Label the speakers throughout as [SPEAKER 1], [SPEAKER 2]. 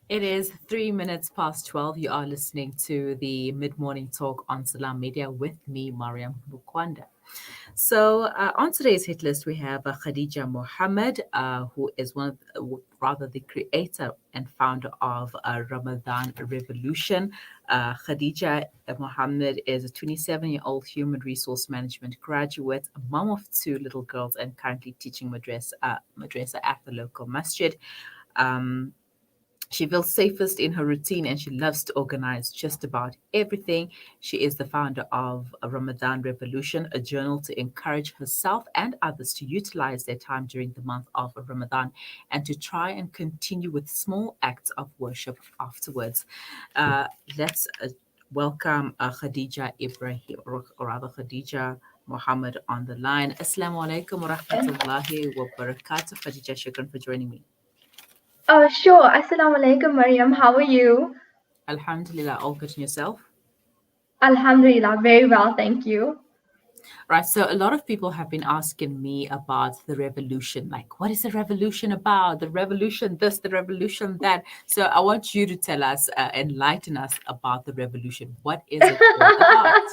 [SPEAKER 1] It is 3 minutes past 12. You are listening to the mid morning talk on Salam Media with me, Maryam Mkwanda. So, on today's hit list, we have Khadijah Mohammed, who is rather the creator and founder of Ramadan Revolution. Khadijah Mohammed is a 27-year-old human resource management graduate, a mom of two little girls, and currently teaching madrasa at the local masjid. Um, she feels safest in her routine and she loves to organize just about everything. She is the founder of Ramadan Revolution, a journal to encourage herself and others to utilize their time during the month of Ramadan and to try and continue with small acts of worship afterwards. Let's welcome Khadijah Ebrahim, or rather Khadijah Mohammed on the line. Assalamu alaikum wa rahmatullahi wa barakatuh. Khadijah, shukran for joining me.
[SPEAKER 2] Oh, sure. Assalamu alaikum, Maryam. How are you?
[SPEAKER 1] Alhamdulillah, all good in yourself?
[SPEAKER 2] Alhamdulillah, very well, thank you.
[SPEAKER 1] Right, so a lot of people have been asking me about the revolution. Like, what is the revolution about? The revolution this, the revolution that. So I want you to tell us, enlighten us about the revolution. What is it all about?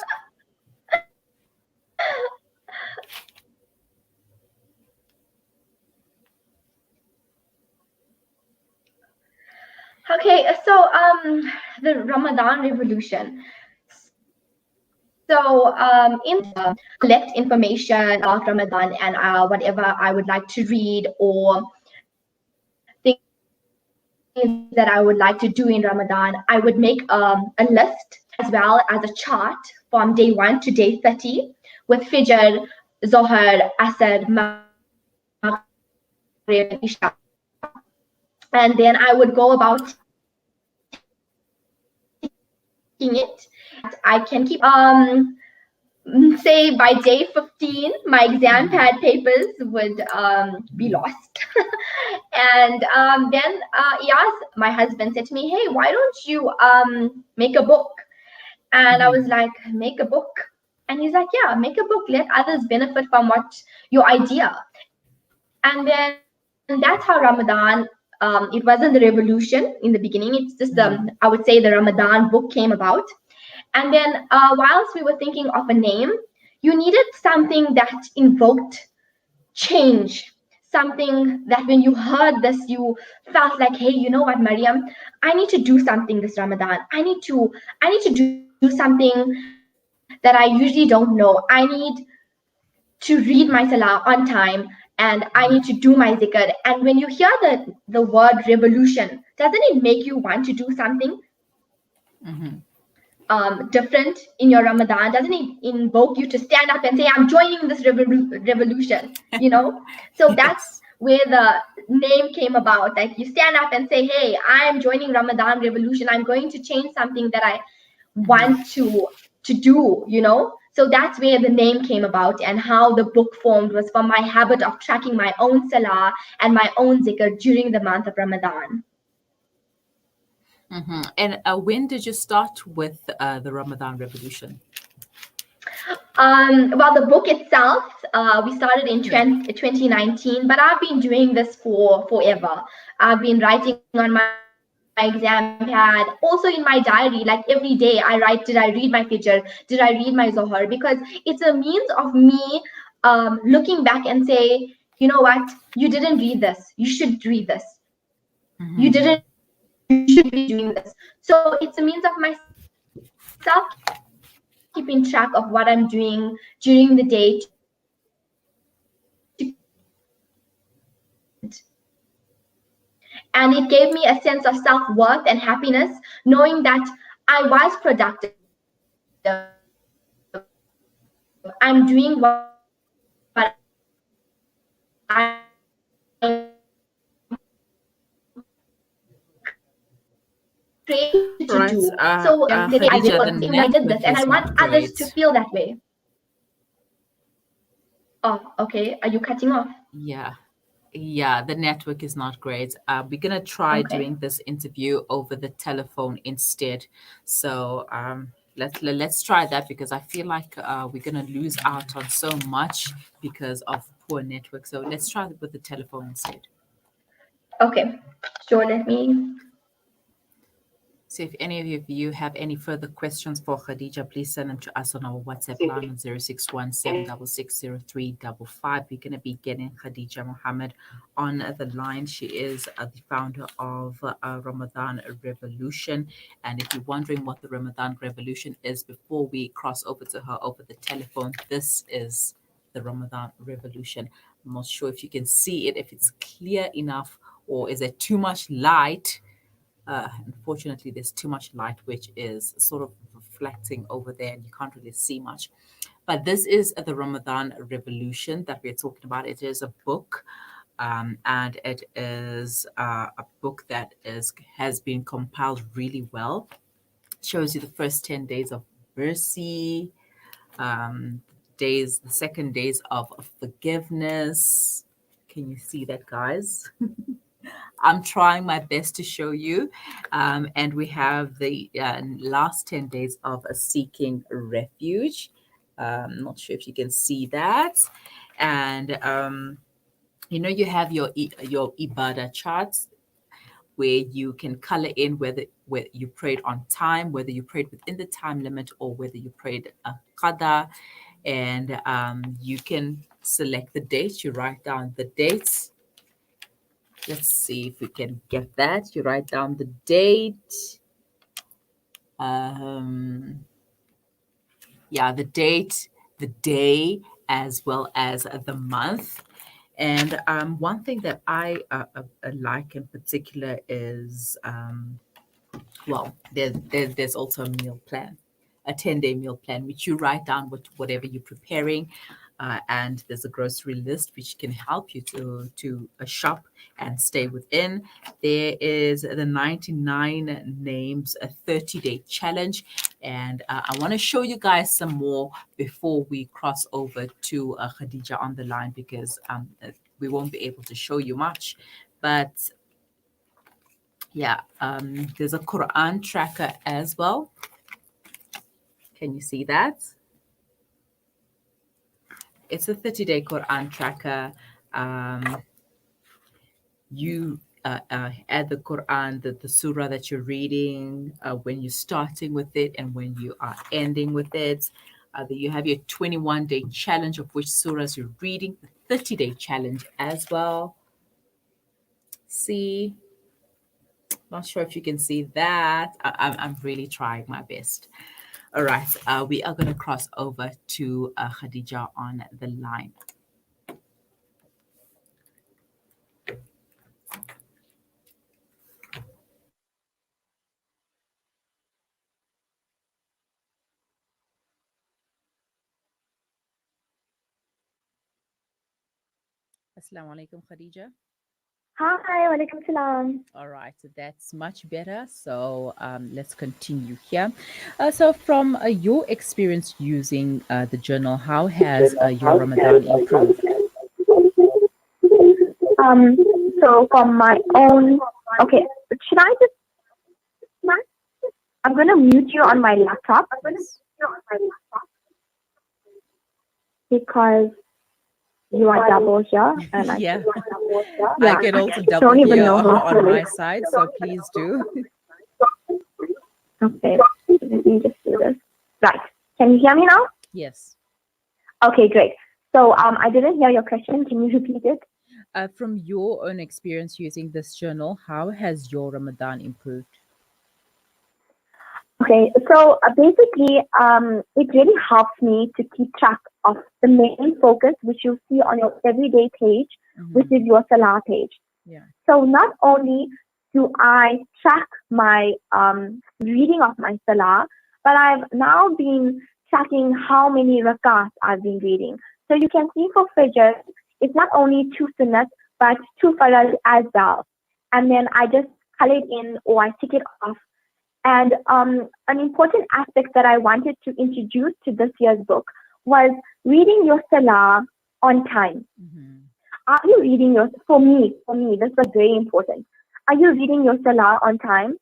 [SPEAKER 2] Okay, the Ramadan Revolution. So, collect information about Ramadan and whatever I would like to read or things that I would like to do in Ramadan. I would make a list as well as a chart from day 1 to day 30 with Fijr, Zohar, Asr, Maghrib, Isha. And then I would go about it. I can keep say by day 15 my exam pad papers would be lost. And then Iyas, my husband, said to me, hey, why don't you make a book? And I was like, make a book? And he's like, yeah, make a book, let others benefit from what your idea. And then that's how Ramadan, it wasn't the revolution in the beginning, it's just I would say the Ramadan book came about. And then whilst we were thinking of a name, you needed something that invoked change, something that when you heard this, you felt like, hey, you know what, Maryam, I need to do something this Ramadan. I need to do something that I usually don't know. I need to read my salah on time and I need to do my zikr. And when you hear the word revolution, doesn't it make you want to do something different in your Ramadan? Doesn't it invoke you to stand up and say, I'm joining this revolution, you know? So that's where the name came about. Like you stand up and say, hey, I'm joining Ramadan Revolution. I'm going to change something that I want to do, you know? So that's where the name came about, and how the book formed was from my habit of tracking my own salah and my own zikr during the month of Ramadan.
[SPEAKER 1] And when did you start with the Ramadan Revolution?
[SPEAKER 2] Well, the book itself, we started in 2019, but I've been doing this for forever. I've been writing on my exam pad, also in my diary, like every day I write, did I read my Fijr? Did I read my Zohar? Because it's a means of me looking back and say, you know what, you didn't read this. You should read this. You didn't, you should be doing this. So it's a means of myself keeping track of what I'm doing during the day. And it gave me a sense of self-worth and happiness, knowing that I was productive. I'm doing what I created to do. So today I did this, and I want others to feel that way. Oh, okay. Are you cutting off?
[SPEAKER 1] Yeah, the network is not great. We're gonna try doing this interview over the telephone instead. So let's try that, because I feel like we're gonna lose out on so much because of poor network. So let's try it with the telephone instead.
[SPEAKER 2] Okay, sure. Let me.
[SPEAKER 1] So if any of you have any further questions for Khadija, please send them to us on our WhatsApp line on 0617660355. We're going to be getting Khadijah Mohammed on the line. She is the founder of Ramadan Revolution. And if you're wondering what the Ramadan Revolution is, before we cross over to her over the telephone, this is the Ramadan Revolution. I'm not sure if you can see it, if it's clear enough, or is there too much light? Unfortunately, there's too much light, which is sort of reflecting over there, and you can't really see much. But this is the Ramadan Revolution that we're talking about. It is a book, and it is a book that has been compiled really well. It shows you the first 10 days of mercy, the second days of forgiveness. Can you see that, guys? I'm trying my best to show you. And we have the last 10 days of seeking refuge. Not sure if you can see that. And, you have your Ibadah charts where you can color in whether you prayed on time, whether you prayed within the time limit, or whether you prayed a qada. And you can select the dates. You write down the dates. Let's see if we can get that. You write down the date. The date, the day, as well as the month. And one thing that I like in particular is, there's also a meal plan, a 10-day meal plan, which you write down whatever you're preparing. And there's a grocery list which can help you to shop and stay within. There is the 99 names, a 30-day challenge. And I want to show you guys some more before we cross over to Khadija on the line, because we won't be able to show you much. But there's a Quran tracker as well. Can you see that? It's a 30-day Quran tracker. You add the Quran, the surah that you're reading, when you're starting with it and when you are ending with it. You have your 21-day challenge of which surahs you're reading, the 30-day challenge as well. See? Not sure if you can see that. I'm really trying my best. All right, we are going to cross over to Khadija on the line. Assalamu alaikum, Khadija.
[SPEAKER 2] Hi, walaikum salam.
[SPEAKER 1] All right, so that's much better. So let's continue here. So from your experience using the journal, how has your Ramadan improved?
[SPEAKER 2] So from my own, okay, should I just, I'm going to mute you on my laptop because you are double here. And
[SPEAKER 1] I can also double here on my side, so please do.
[SPEAKER 2] Okay, let me just do this. Right, can you hear me now?
[SPEAKER 1] Yes.
[SPEAKER 2] Okay, great. So I didn't hear your question. Can you repeat it?
[SPEAKER 1] From your own experience using this journal, how has your Ramadan improved?
[SPEAKER 2] Okay, so basically, it really helps me to keep track of the main focus, which you'll see on your everyday page, which is your Salah page.
[SPEAKER 1] Yeah.
[SPEAKER 2] So not only do I track my reading of my Salah, but I've now been tracking how many rakats I've been reading. So you can see for Fajr, it's not only 2 sunnahs, but 2 farad as well. And then I just call it in or I tick it off. And an important aspect that I wanted to introduce to this year's book was reading your Salah on time. Are you reading for me, this was very important. Are you reading your Salah on time?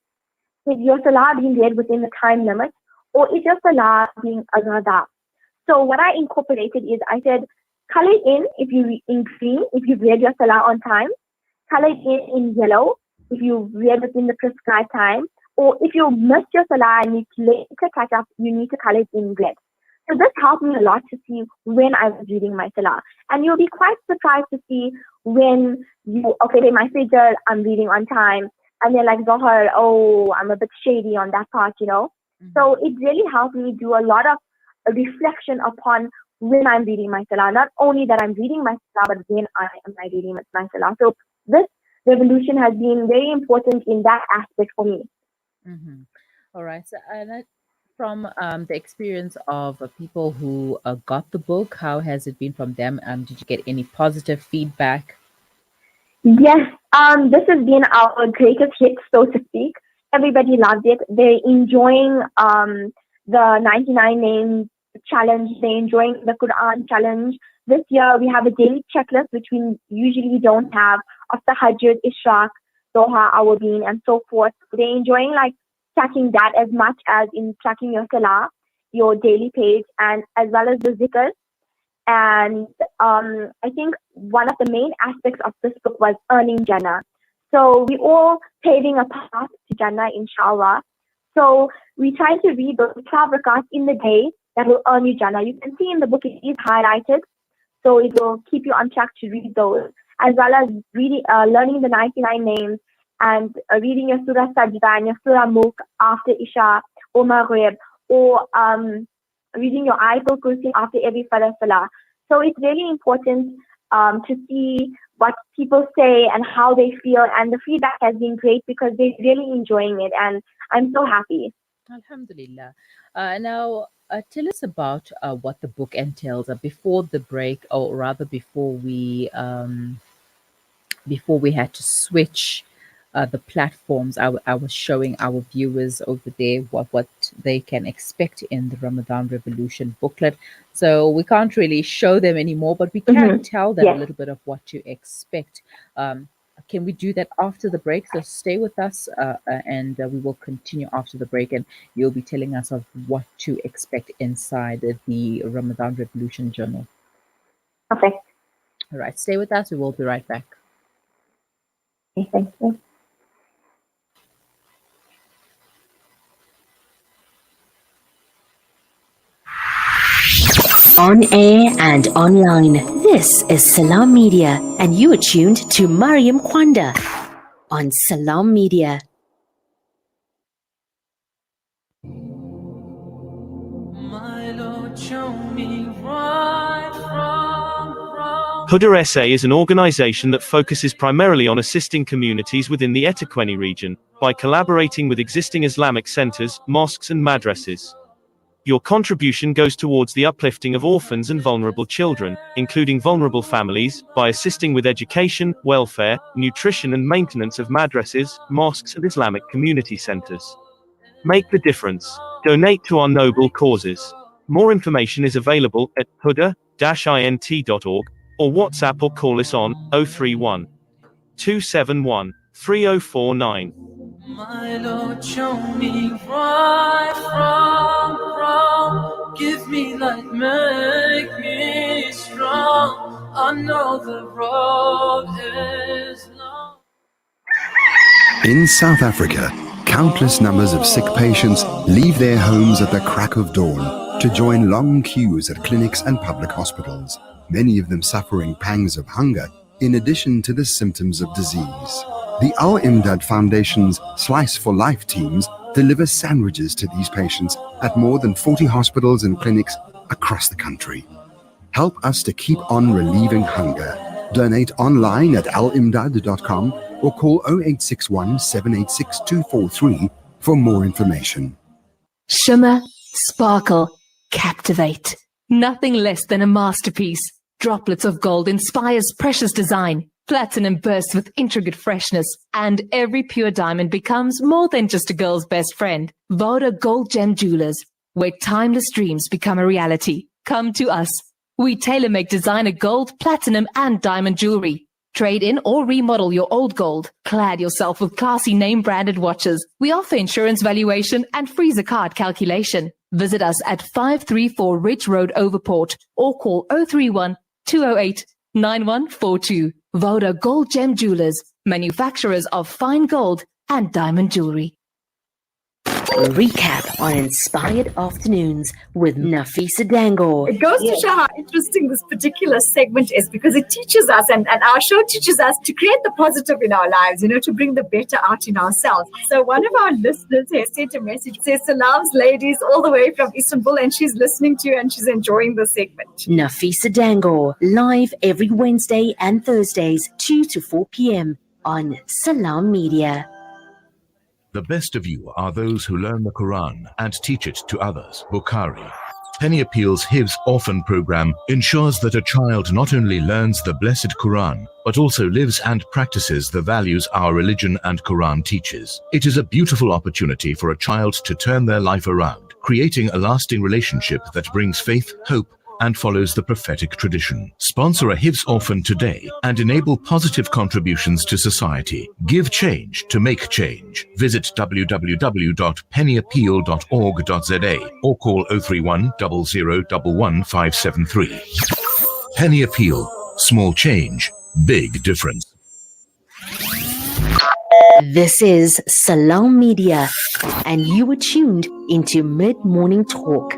[SPEAKER 2] Is your Salah being read within the time limit? Or is your Salah being agada? So what I incorporated is I said, color in if you in green, if you've read your Salah on time. Color in yellow if you read within the prescribed time. or if you missed your salah and need to later catch up, you need to color it in red. So this helped me a lot to see when I was reading my salah. And you'll be quite surprised to see when they might say, I'm reading on time. And they're like, Zohar, I'm a bit shady on that part, Mm-hmm. So it really helped me do a lot of reflection upon when I'm reading my salah. Not only that I'm reading my salah, but when I am reading my salah. So this revolution has been very important in that aspect for me.
[SPEAKER 1] Mm-hmm. All right. So, from the experience of people who got the book, how has it been from them? Did you get any positive feedback?
[SPEAKER 2] Yes, this has been our greatest hit, so to speak. Everybody loved it. They're enjoying the 99 names challenge. They're enjoying the Quran challenge. This year we have a daily checklist, which we usually don't have, of the Tahajjud, Ishraq, Doha, Awabin, and so forth. They're enjoying tracking that as much as in tracking your salah, your daily page, and as well as the zikr. And I think one of the main aspects of this book was earning Jannah. So we all paving a path to Jannah, inshallah. So we try to read those 12 rakats in the day that will earn you Jannah. You can see in the book it is highlighted, so it will keep you on track to read those, as well as reading, learning the 99 names, and reading your Surah Sajda and your Surah Mulk after Isha or Maghrib, or reading your Ayatul Kursi after every Farz Salah. So it's really important to see what people say and how they feel, and the feedback has been great because they're really enjoying it, and I'm so happy.
[SPEAKER 1] Alhamdulillah. Now, tell us about what the book entails. Before the break, or rather before we had to switch the platforms, I was showing our viewers over there what they can expect in the Ramadan Revolution booklet. So we can't really show them anymore, but we can tell them a little bit of what to expect. Can we do that after the break? So stay with us, and we will continue after the break, and you'll be telling us of what to expect inside the Ramadan Revolution journal.
[SPEAKER 2] Okay.
[SPEAKER 1] All right, stay with us. We will be right back.
[SPEAKER 2] Okay, thank you.
[SPEAKER 3] On air and online, this is Salam Media, and you are tuned to Maryam Mkwanda on Salam Media.
[SPEAKER 4] Huda SA is an organization that focuses primarily on assisting communities within the Etequeni region, by collaborating with existing Islamic centers, mosques and madrasas. Your contribution goes towards the uplifting of orphans and vulnerable children, including vulnerable families, by assisting with education, welfare, nutrition and maintenance of madrasas, mosques and Islamic community centers. Make the difference. Donate to our noble causes. More information is available at huda-int.org, or WhatsApp or call us on 031 271 3049.
[SPEAKER 5] My Lord, show me right from wrong. Give me light, make me strong. I know the road is long.
[SPEAKER 6] In South Africa, countless numbers of sick patients leave their homes at the crack of dawn to join long queues at clinics and public hospitals, many of them suffering pangs of hunger in addition to the symptoms of disease. The Al Imdad Foundation's Slice for Life teams deliver sandwiches to these patients at more than 40 hospitals and clinics across the country. Help us to keep on relieving hunger. Donate online at alimdad.com or call 0861 786 243 for more information.
[SPEAKER 7] Shimmer, sparkle, captivate. Nothing less than a masterpiece. Droplets of gold inspires precious design. Platinum bursts with intricate freshness, and every pure diamond becomes more than just a girl's best friend. Voda Gold Gem Jewelers, where timeless dreams become a reality. Come to us. We tailor-make designer gold, platinum, and diamond jewelry. Trade in or remodel your old gold. Clad yourself with classy name-branded watches. We offer insurance valuation and free zakat calculation. Visit us at 534 Ridge Road, Overport, or call 031 208 9142. Voda Gold Gem Jewelers, manufacturers of fine gold and diamond jewelry.
[SPEAKER 3] Recap on Inspired Afternoons with Nafisa Dango.
[SPEAKER 8] It goes to show how interesting this particular segment is because it teaches us, and our show teaches us to create the positive in our lives, to bring the better out in ourselves. So one of our listeners has sent a message, says, salams ladies all the way from Istanbul, and she's listening to you and she's enjoying the segment.
[SPEAKER 3] Nafisa Dango, live every Wednesday and Thursdays, 2 to 4 p.m. on Salam Media.
[SPEAKER 9] The best of you are those who learn the Quran and teach it to others. Bukhari. Penny Appeal's Hifz Orphan Program ensures that a child not only learns the blessed Quran, but also lives and practices the values our religion and Quran teaches. It is a beautiful opportunity for a child to turn their life around, creating a lasting relationship that brings faith, hope, and follows the prophetic tradition. Sponsor a Hifz orphan today and enable positive contributions to society. Give change to make change. Visit www.pennyappeal.org.za or call 031 0011 573. Penny Appeal. Small change, big difference.
[SPEAKER 3] This is Salam Media, and you are tuned into Mid-Morning Talk.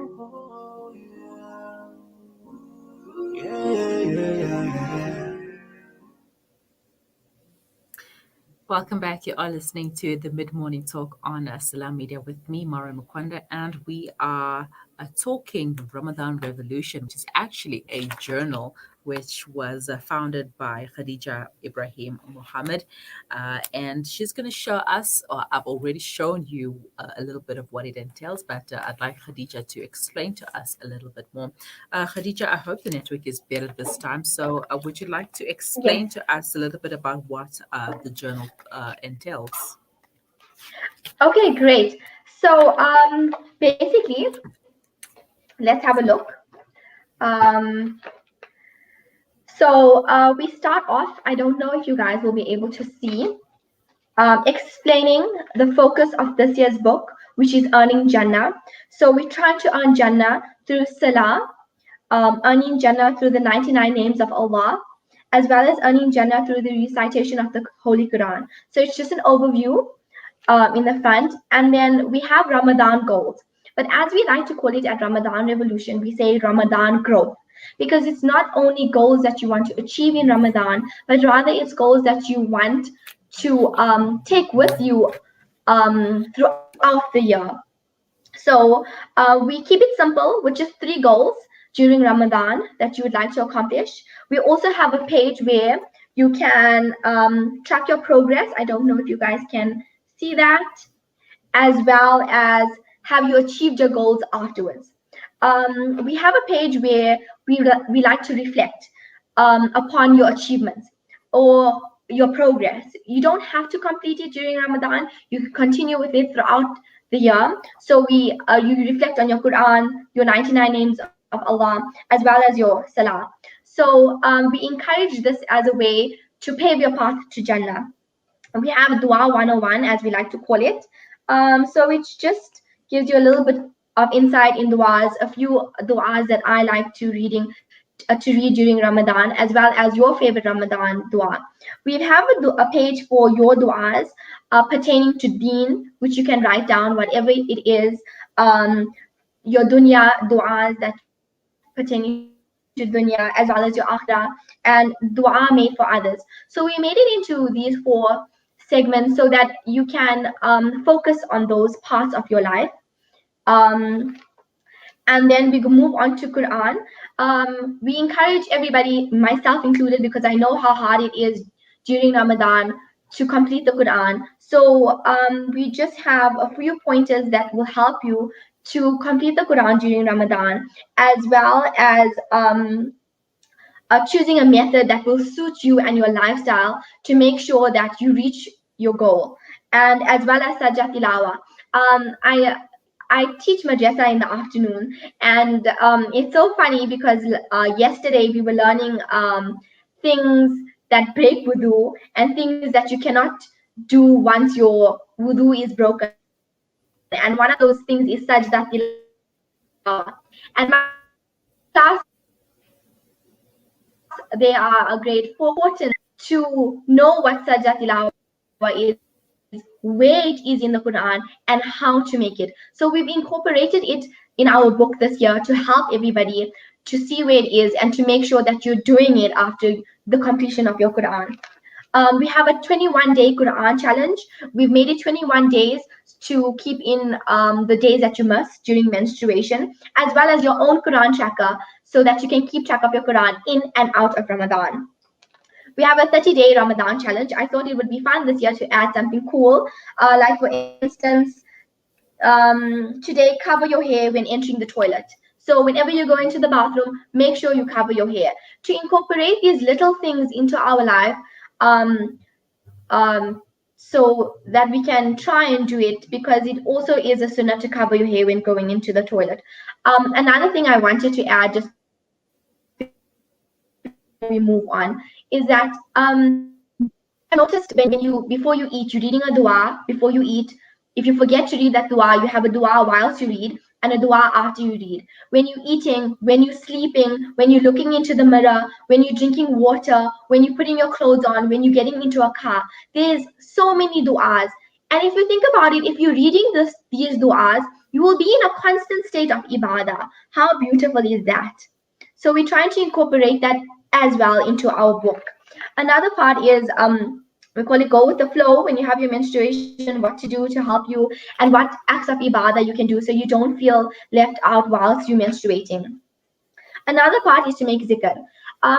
[SPEAKER 1] Welcome back. You are listening to the Mid-Morning Talk on Salam Media with me, Maryam Mkwanda, and we are talking Ramadan Revolution, which is actually a journal which was founded by Khadijah Ebrahim Muhammad. And she's going to show us, or I've already shown you a little bit of what it entails, but I'd like Khadijah to explain to us a little bit more. Khadijah, I hope the network is better this time. So would you like to explain to us a little bit about what the journal entails?
[SPEAKER 2] Okay, great. So basically, let's have a look. So we start off, I don't know if you guys will be able to see, explaining the focus of this year's book, which is earning Jannah. So we try to earn Jannah through Salah, earning Jannah through the 99 names of Allah, as well as earning Jannah through the recitation of the Holy Quran. So it's just an overview in the front. And then we have Ramadan goals. But as we like to call it at Ramadan Revolution, we say Ramadan growth. Because it's not only goals that you want to achieve in Ramadan, but rather it's goals that you want to take with you throughout the year. So we keep it simple with just 3 goals during Ramadan that you would like to accomplish. We also have a page where you can track your progress. I don't know if you guys can see that, as well as have you achieved your goals afterwards. We have a page where we like to reflect upon your achievements or your progress. You don't have to complete it during Ramadan. You can continue with it throughout the year. So you reflect on your Quran, your 99 names of Allah, as well as your Salah. So we encourage this as a way to pave your path to Jannah. We have Dua 101, as we like to call it. So it just gives you a little bit of insight in du'as, a few du'as that I like to read during Ramadan, as well as your favorite Ramadan du'a. We have a page for your du'as pertaining to deen, which you can write down whatever it is, your dunya du'as that pertaining to dunya, as well as your akhirah, and du'a made for others. So we made it into these 4 segments so that you can focus on those parts of your life. And then we move on to Quran. We encourage everybody, myself included, because I know how hard it is during Ramadan to complete the Quran. So we just have a few pointers that will help you to complete the Quran during Ramadan, as well as choosing a method that will suit you and your lifestyle to make sure that you reach your goal, and as well as Sajjah Tilawa. I teach madrasa in the afternoon, and it's so funny because yesterday we were learning things that break wudu and things that you cannot do once your wudu is broken. And one of those things is Sajjah Tilawa. And my class, they are a grade 4 to know what Sajjah Tilawa is where it is in the Quran, and how to make it. So we've incorporated it in our book this year to help everybody to see where it is and to make sure that you're doing it after the completion of your Quran. We have a 21-day Quran challenge. We've made it 21 days to keep in the days that you must during menstruation, as well as your own Quran tracker, so that you can keep track of your Quran in and out of Ramadan. We have a 30-day Ramadan challenge. I thought it would be fun this year to add something cool, like for instance, today, cover your hair when entering the toilet. So whenever you go into the bathroom, make sure you cover your hair. To incorporate these little things into our life, so that we can try and do it, because it also is a sunnah to cover your hair when going into the toilet. Another thing I wanted to add, just before we move on, is that I noticed before you eat, you're reading a dua before you eat. If you forget to read that dua, you have a dua whilst you read and a dua after you read. When you're eating, when you're sleeping, when you're looking into the mirror, when you're drinking water, when you're putting your clothes on, when you're getting into a car, there's so many du'as. And if you think about it, if you're reading these du'as, you will be in a constant state of ibadah. How beautiful is that? So we're trying to incorporate that as well into our book. Another part is we call it go with the flow. When you have your menstruation, what to do to help you, and what acts of ibadah you can do so you don't feel left out whilst you're menstruating. Another part is to make zikr.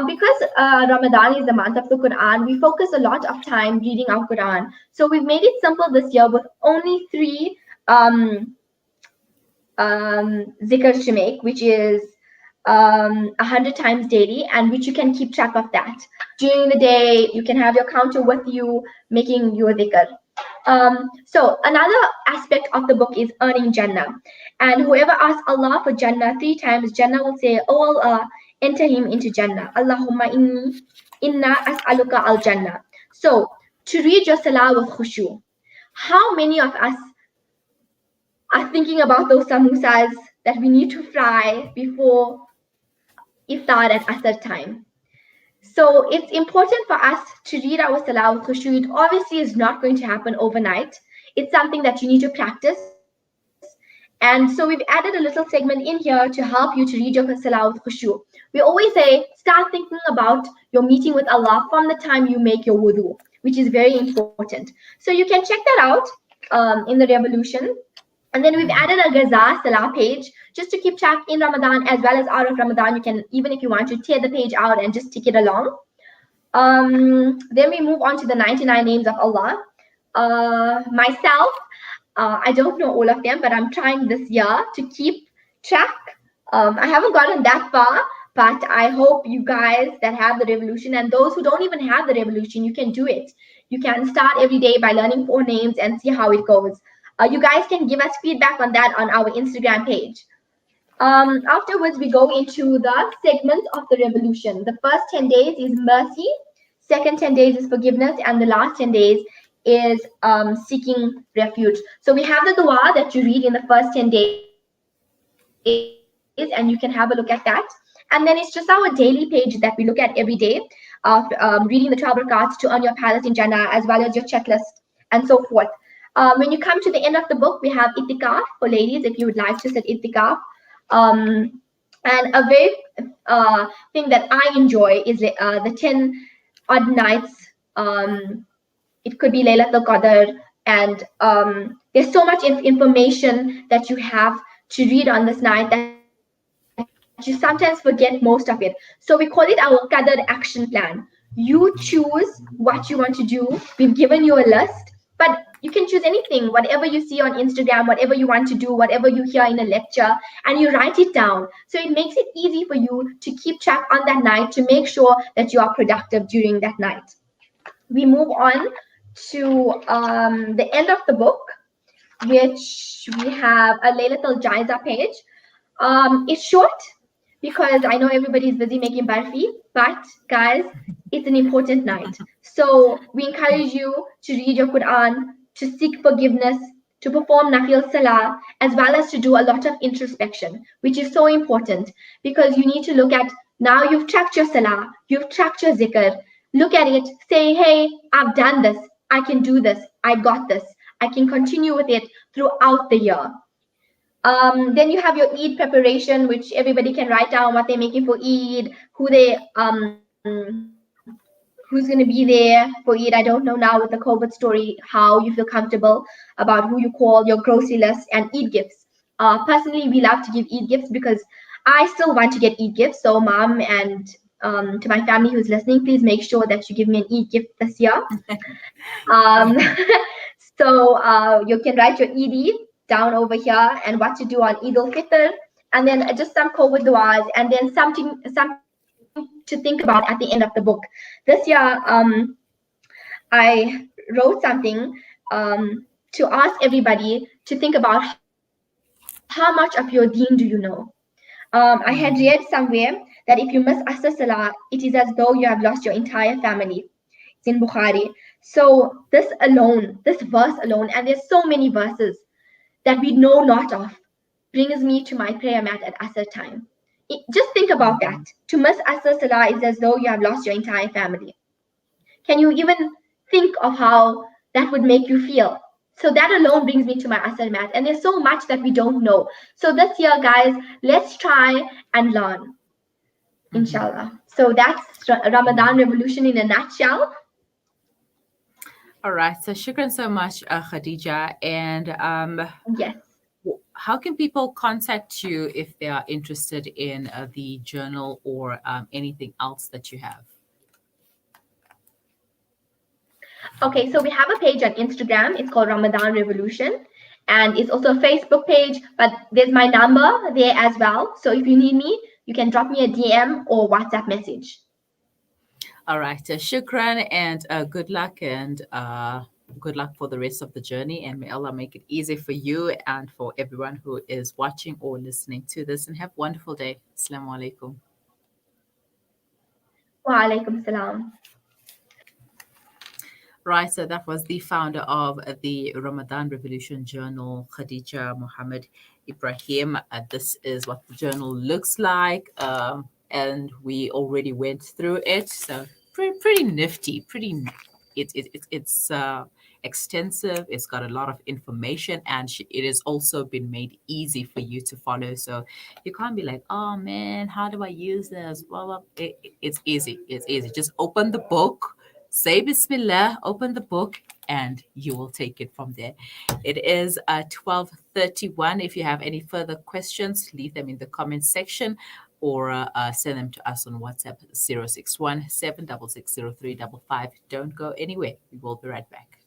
[SPEAKER 2] Because Ramadan is the month of the Quran, we focus a lot of time reading our Quran. So we've made it simple this year with only 3 zikrs to make, which is 100 times daily, and which you can keep track of that. During the day, you can have your counter with you, making your dhikr. So another aspect of the book is earning Jannah. And whoever asks Allah for Jannah 3 times, Jannah will say, oh Allah, enter him into Jannah. Allahumma inna as'aluka al-Jannah. So to read your salah with khushu. How many of us are thinking about those samosas that we need to fry before iftar at asr time? So it's important for us to read our salah with khushu. It obviously is not going to happen overnight. It's something that you need to practice. And so we've added a little segment in here to help you to read your salah with khushu. We always say, start thinking about your meeting with Allah from the time you make your wudu, which is very important. So you can check that out in the Revolution. And then we've added a Gaza Salah page just to keep track in Ramadan as well as out of Ramadan. You can, even if you want to, tear the page out and just tick it along. Then we move on to the 99 names of Allah. Myself, I don't know all of them, but I'm trying this year to keep track. I haven't gotten that far, but I hope you guys that have the Revolution, and those who don't even have the Revolution, you can do it. You can start every day by learning 4 names and see how it goes. You guys can give us feedback on that on our Instagram page. Afterwards, we go into the segments of the Revolution. The first 10 days is mercy, second 10 days is forgiveness, and the last 10 days is seeking refuge. So we have the dua that you read in the first 10 days, and you can have a look at that. And then it's just our daily page that we look at every day of reading the 12 rakats to earn your palace in Jannah, as well as your checklist and so forth. When you come to the end of the book, we have itikaf for ladies if you would like to set itikaf. And a very thing that I enjoy is the 10 odd nights. It could be Laylatul Qadr, and there's so much information that you have to read on this night that you sometimes forget most of it. So we call it our Qadr action plan. You choose what you want to do. We've given you a list, but you can choose anything, whatever you see on Instagram, whatever you want to do, whatever you hear in a lecture, and you write it down. So it makes it easy for you to keep track on that night to make sure that you are productive during that night. We move on to the end of the book, which we have a Laylatul Jaiza page. It's short because I know everybody's busy making barfi, but guys, it's an important night. So we encourage you to read your Quran, to seek forgiveness, to perform nafil salah, as well as to do a lot of introspection, which is so important because you need to look at, now you've tracked your salah, you've tracked your zikr, look at it, say, hey, I've done this. I can do this. I got this. I can continue with it throughout the year. Then you have your Eid preparation, which everybody can write down what they're making for Eid, who's going to be there for Eid. I don't know now with the COVID story how you feel comfortable about who you call, your grocery list, and Eid gifts. Personally, we love to give Eid gifts because I still want to get Eid gifts. So, mom and to my family who's listening, please make sure that you give me an Eid gift this year. Um, so you can write your Eid down over here and what to do on Eid al-Fitr, and then just some COVID duas, and then something to think about at the end of the book. This year, I wrote something to ask everybody to think about how much of your deen do you know. I had read somewhere that if you miss Asr Salah, it is as though you have lost your entire family. It's in Bukhari. So this verse alone, and there's so many verses that we know not of, brings me to my prayer mat at Asr time. Just think about that. To miss Asr Salah is as though you have lost your entire family. Can you even think of how that would make you feel? So that alone brings me to my Asr mat. And there's so much that we don't know. So this year, guys, let's try and learn, inshallah. So that's Ramadan Revolution in a nutshell.
[SPEAKER 1] All right. So shukran so much, Khadija. And
[SPEAKER 2] Yes.
[SPEAKER 1] how can people contact you if they are interested in the journal or anything else that you have?
[SPEAKER 2] Okay, so we have a page on Instagram. It's called Ramadan Revolution. And it's also a Facebook page, but there's my number there as well. So if you need me, you can drop me a DM or WhatsApp message.
[SPEAKER 1] All right. Shukran and good luck, and good luck for the rest of the journey. And may Allah make it easy for you and for everyone who is watching or listening to this. And have a wonderful day. Assalamu alaikum.
[SPEAKER 2] Wa alaikum salam.
[SPEAKER 1] Right, so that was the founder of the Ramadan Revolution Journal, Khadijah Mohammed Ibrahim. This is what the journal looks like, and we already went through it. So pretty nifty, it's extensive. It's got a lot of information, and it has also been made easy for you to follow. So you can't be like, oh man, how do I use this? Well, it's easy. It's easy. Just open the book. Say Bismillah, open the book, and you will take it from there. It is 12:31. If you have any further questions, leave them in the comment section or send them to us on WhatsApp 061 766 0355. Don't go anywhere. We will be right back.